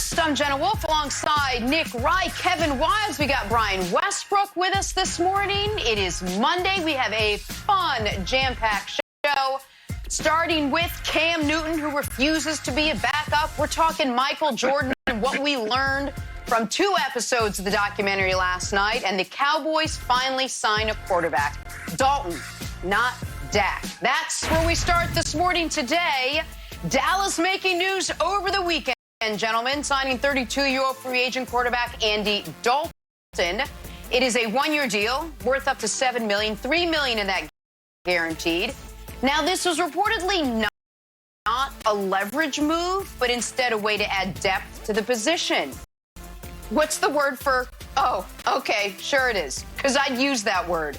First, I'm Jenna Wolf alongside Nick Wright, Kevin Wiles. We got Brian Westbrook with us this morning. It is Monday. We have a fun, jam-packed show, starting with Cam Newton, who refuses to be a backup. We're talking Michael Jordan and what we learned from 2 episodes of the documentary last night. And the Cowboys finally sign a quarterback. Dalton, not Dak. That's where we start this morning today. Dallas making news over the weekend, gentlemen, signing 32-year-old free agent quarterback Andy Dalton. It is a 1-year deal worth up to $7 million, $3 million in that guaranteed. Now, this was reportedly not a leverage move, but instead a way to add depth to the position. What's the word for, oh, okay, sure it is, because I'd use that word.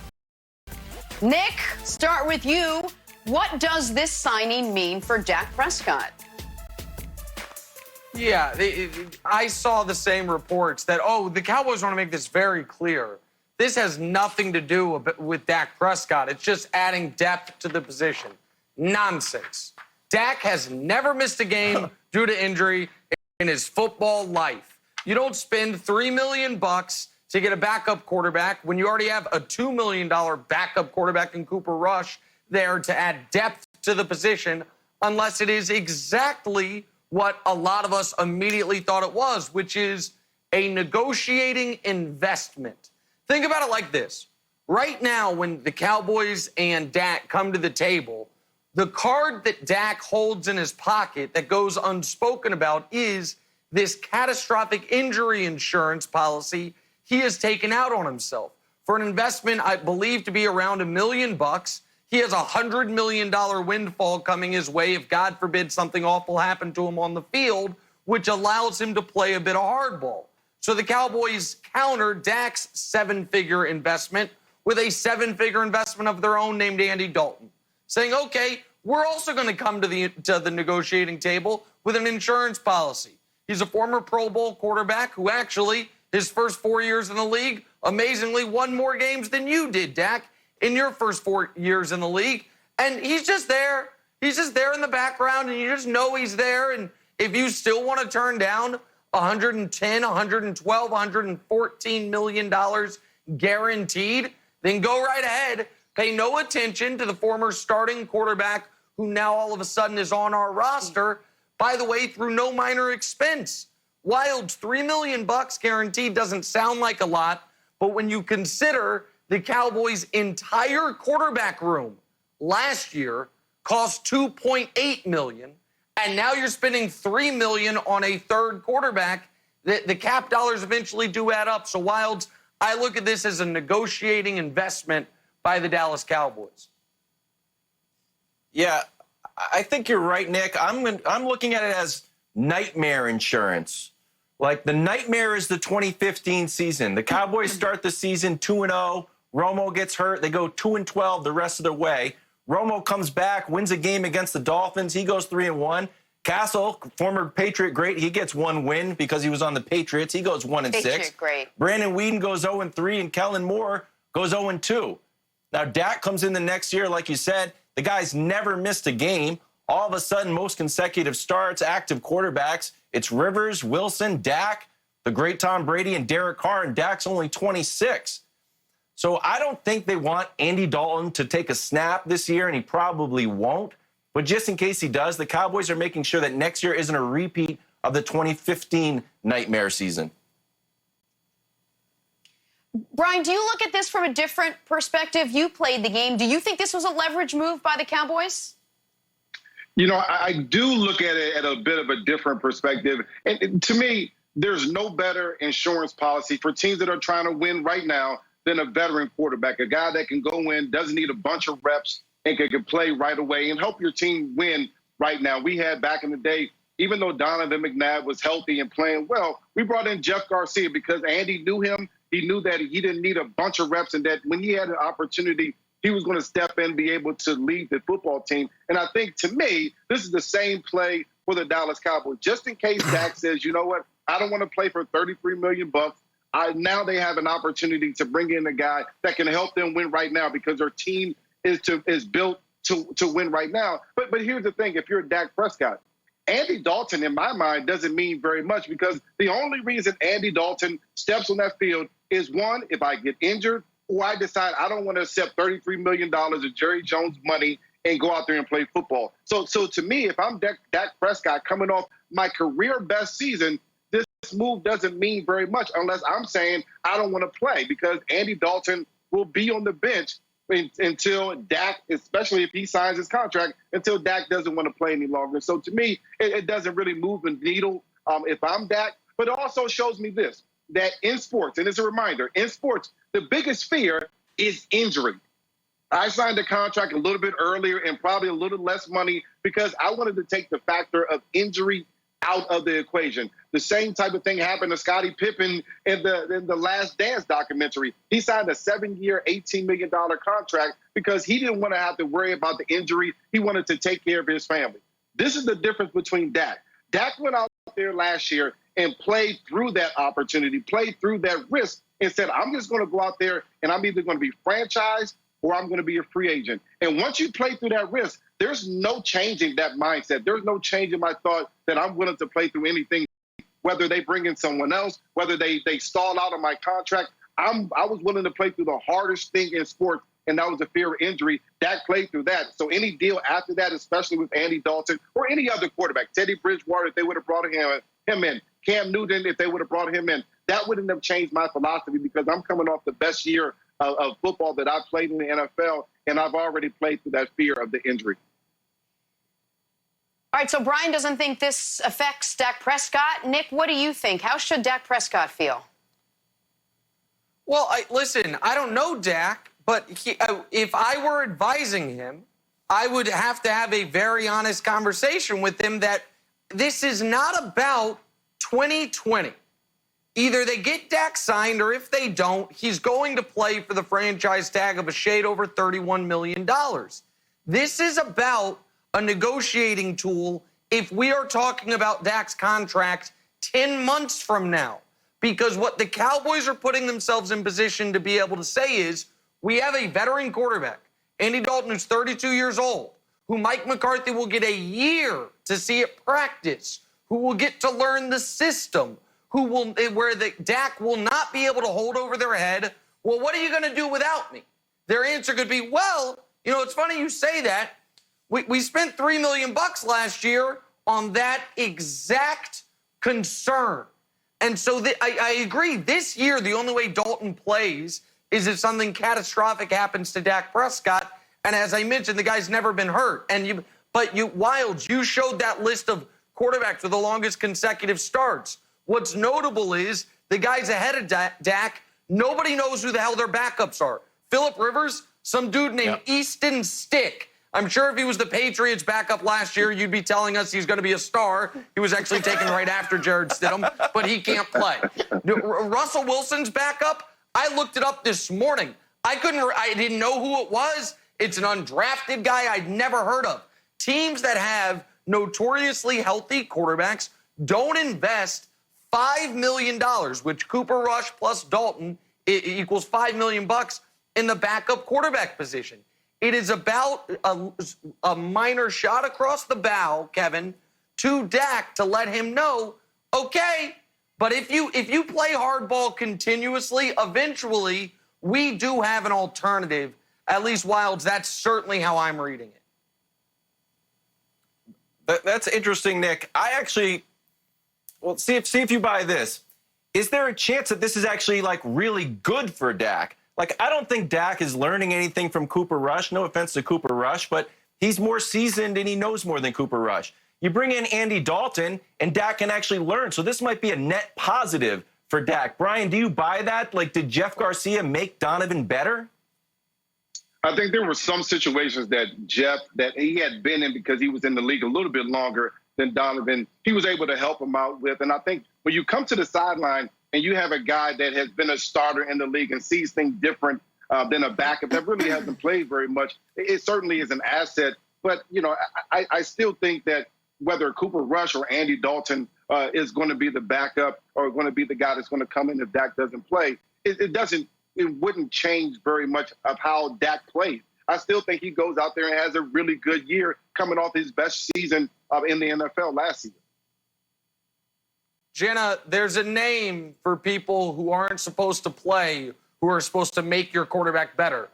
Nick, start with you. What does this signing mean for Dak Prescott? Yeah, I saw the same reports that, the Cowboys want to make this very clear. This has nothing to do with Dak Prescott. It's just adding depth to the position. Nonsense. Dak has never missed a game due to injury in his football life. You don't spend $3 million to get a backup quarterback when you already have a $2 million backup quarterback in Cooper Rush there to add depth to the position, unless it is exactly what a lot of us immediately thought it was, which is a negotiating investment. Think about it like this. Right now, when the Cowboys and Dak come to the table, the card that Dak holds in his pocket that goes unspoken about is this catastrophic injury insurance policy he has taken out on himself. For an investment I believe to be around $1 million, he has a $100 million windfall coming his way if, God forbid, something awful happened to him on the field, which allows him to play a bit of hardball. So the Cowboys counter Dak's 7-figure investment with a 7-figure investment of their own named Andy Dalton, saying, okay, we're also going to come to the negotiating table with an insurance policy. He's a former Pro Bowl quarterback who actually, his first 4 years in the league, amazingly won more games than you did, Dak, in your first 4 years in the league. And he's just there. He's just there in the background, and you just know he's there. And if you still want to turn down $110, $112, $114 million guaranteed, then go right ahead. Pay no attention to the former starting quarterback who now all of a sudden is on our roster, by the way, through no minor expense. Wild's $3 million guaranteed doesn't sound like a lot, but when you consider the Cowboys' entire quarterback room last year cost $2.8 million, and now you're spending $3 million on a third quarterback, the cap dollars eventually do add up. So, Wilds, I look at this as a negotiating investment by the Dallas Cowboys. Yeah, I think you're right, Nick. I'm looking at it as nightmare insurance. Like, the nightmare is the 2015 season. The Cowboys start the season 2-0. Romo gets hurt. They go 2-12 the rest of the way. Romo comes back, wins a game against the Dolphins. He goes 3-1. Castle, former Patriot great, he gets 1 win because he was on the Patriots. He goes 1-6. Great. Brandon Weeden goes 0-3, and Kellen Moore goes 0-2. Now, Dak comes in the next year, like you said. The guy's never missed a game. All of a sudden, most consecutive starts, active quarterbacks. It's Rivers, Wilson, Dak, the great Tom Brady, and Derek Carr, and Dak's only 26. So I don't think they want Andy Dalton to take a snap this year, and he probably won't. But just in case he does, the Cowboys are making sure that next year isn't a repeat of the 2015 nightmare season. Brian, do you look at this from a different perspective? You played the game. Do you think this was a leverage move by the Cowboys? You know, I do look at it at a bit of a different perspective. And to me, there's no better insurance policy for teams that are trying to win right now than a veteran quarterback, a guy that can go in, doesn't need a bunch of reps, and can play right away and help your team win right now. We had back in the day, even though Donovan McNabb was healthy and playing well, we brought in Jeff Garcia because Andy knew him. He knew that he didn't need a bunch of reps and that when he had an opportunity, he was going to step in, be able to lead the football team. And I think, to me, this is the same play for the Dallas Cowboys. Just in case Dak says, you know what, I don't want to play for $33 million. Now they have an opportunity to bring in a guy that can help them win right now because their team is built to win right now. But here's the thing. If you're Dak Prescott, Andy Dalton, in my mind, doesn't mean very much because the only reason Andy Dalton steps on that field is, one, if I get injured or I decide I don't want to accept $33 million of Jerry Jones money and go out there and play football. So to me, if I'm Dak Prescott coming off my career best season, this move doesn't mean very much unless I'm saying I don't want to play, because Andy Dalton will be on the bench until Dak, especially if he signs his contract, until Dak doesn't want to play any longer. So to me, it doesn't really move the needle if I'm Dak. But it also shows me this, that in sports, and it's a reminder, in sports, the biggest fear is injury. I signed a contract a little bit earlier and probably a little less money because I wanted to take the factor of injury out of the equation. The same type of thing happened to Scottie Pippen in the Last Dance documentary. He signed a 7-year, $18 million contract because he didn't want to have to worry about the injury. He wanted to take care of his family. This is the difference between Dak. Dak went out there last year and played through that opportunity, played through that risk, and said, I'm just going to go out there and I'm either going to be franchised or I'm going to be a free agent. And once you play through that risk, there's no changing that mindset. There's no change in my thought that I'm willing to play through anything, whether they bring in someone else, whether they stall out on my contract. I was willing to play through the hardest thing in sports, and that was the fear of injury. Dak played through that. So any deal after that, especially with Andy Dalton or any other quarterback, Teddy Bridgewater, if they would have brought him in, Cam Newton, if they would have brought him in, that wouldn't have changed my philosophy because I'm coming off the best year of football that I've played in the NFL, and I've already played through that fear of the injury. All right, so Brian doesn't think this affects Dak Prescott. Nick, what do you think? How should Dak Prescott feel? Well, listen, I don't know Dak, but if I were advising him, I would have to have a very honest conversation with him that this is not about 2020. Either they get Dak signed, or if they don't, he's going to play for the franchise tag of a shade over $31 million. This is about a negotiating tool if we are talking about Dak's contract 10 months from now. Because what the Cowboys are putting themselves in position to be able to say is, we have a veteran quarterback, Andy Dalton, who's 32 years old, who Mike McCarthy will get a year to see it practice, who will get to learn the system, where the Dak will not be able to hold over their head, well, what are you going to do without me? Their answer could be, well, you know, it's funny you say that. We spent $3 million last year on that exact concern. And so I agree, this year, the only way Dalton plays is if something catastrophic happens to Dak Prescott. And as I mentioned, the guy's never been hurt. But Wilds, you showed that list of quarterbacks with the longest consecutive starts. What's notable is the guys ahead of Dak, nobody knows who the hell their backups are. Phillip Rivers, some dude named Easton Stick. I'm sure if he was the Patriots backup last year, you'd be telling us he's going to be a star. He was actually taken right after Jared Stidham, but he can't play. Russell Wilson's backup, I looked it up this morning. I didn't know who it was. It's an undrafted guy I'd never heard of. Teams that have notoriously healthy quarterbacks don't invest $5 million, which Cooper Rush plus Dalton equals $5 million in the backup quarterback position. It is about a minor shot across the bow, Kevin, to Dak to let him know, okay, but if you play hardball continuously, eventually we do have an alternative. At least, Wilds, that's certainly how I'm reading it. That's interesting, Nick. I actually, well, see if you buy this. Is there a chance that this is actually like really good for Dak? Like, I don't think Dak is learning anything from Cooper Rush. No offense to Cooper Rush, but he's more seasoned and he knows more than Cooper Rush. You bring in Andy Dalton and Dak can actually learn. So this might be a net positive for Dak. Brian, do you buy that? Like, did Jeff Garcia make Donovan better? I think there were some situations that that he had been in because he was in the league a little bit longer than Donovan. He was able to help him out with. And I think when you come to the sideline and you have a guy that has been a starter in the league and sees things different than a backup that really hasn't played very much, it certainly is an asset. But, you know, I still think that whether Cooper Rush or Andy Dalton is going to be the backup or going to be the guy that's going to come in if Dak doesn't play, it wouldn't change very much of how Dak plays. I still think he goes out there and has a really good year coming off his best season in the NFL last season. Jenna, there's a name for people who aren't supposed to play, who are supposed to make your quarterback better.